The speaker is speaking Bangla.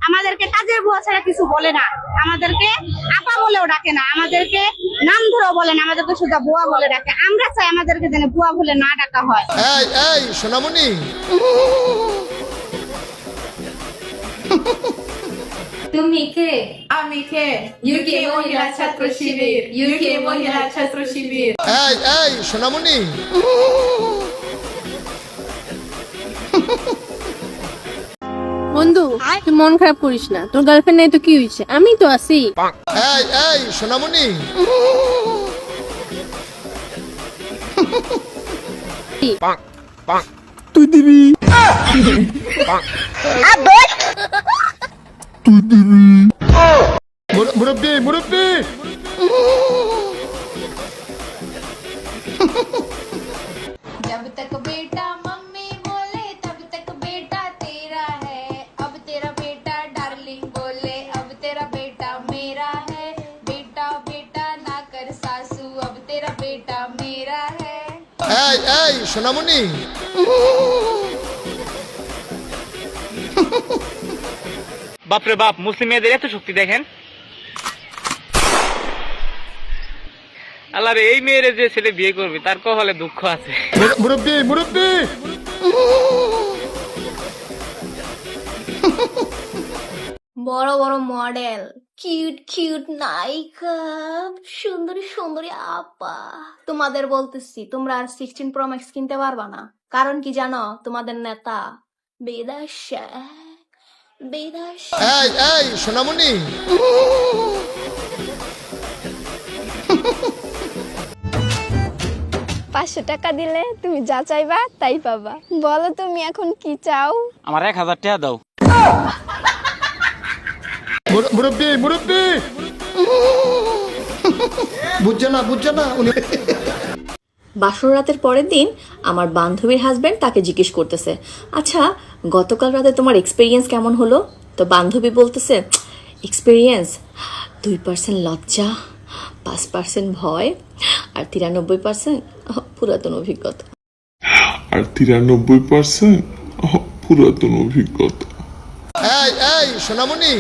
আমাদেরকে কাজের বুয়া ছাড়া কিছু বলে না, আমাদেরকে আপা বলেও ডাকে না, আমাদেরকে নাম ধরেও বলে না, আমাদেরকে শুধু বুয়া বলে ডাকে। আমরা চাই আমাদেরকে যেন বুয়া বলে না ডাকা হয়। এই এই সোনামণি, তুমি কে? আমি কে? ইউকে মহিলা ছাত্র শিবির, ইউকে মহিলা ছাত্র শিবির। এই এই সোনামণি, বন্ধু তুই মন খারাপ করিস না, তোর গার্লফ্রেন্ড নাই তো কি হয়েছে, আমি তো আছি। এই এই সোনামণি, তুই দিবি, তুই দিবি। মুরব্বি মুরব্বি, जब तक बेटा मम्मी बोले तब तक बेटा तेरा है, अब तेरा बेटा डार्लिंग बोले अब तेरा बेटा मेरा है, बेटा बेटा ना कर सासू अब तेरा बेटा मेरा है। এই এই সোনামণি, বাপরে বাপ, মুসলিম মেয়েদের এত শক্তি দেখেন। আল্লাহ রে, এই মেয়েরে যে ছেলে বিয়ে করবে তার কপালে দুঃখ আছে। মুরব্বি মুরব্বি, বড় বড় মডেল, কিউট কিউট নায়িকা, সুন্দরী সুন্দরী আপা, তোমাদের বলতেছি তোমরা আর 16 Pro Max কিনতে পারবা না। কারণ কি জানো? তোমাদের নেতা বেদাশা বেদাশা। এই এই সোনামণি, 500 টাকা দিলে তুমি যা চাইবা তাই পাবা। বলো তুমি এখন কি চাও? আমার 1000 টাকা দাও। মুরব্বি মুরব্বি, বুঝছো না বুঝছো না উনি। বাসর রাতের পরের দিন আমার বান্ধবীর হাজবেন্ড তাকে জিজ্ঞেস করতেছে, আচ্ছা গতকাল রাতে তোমার এক্সপিরিয়েন্স কেমন হলো? তো বান্ধবী বলতেছে, এক্সপিরিয়েন্স 2% লজ্জা, 5% ভয়, আর 93% পুরাতন অভিজ্ঞতা। আর 93% পুরাতন অভিজ্ঞতা। এই এই সোনামণি,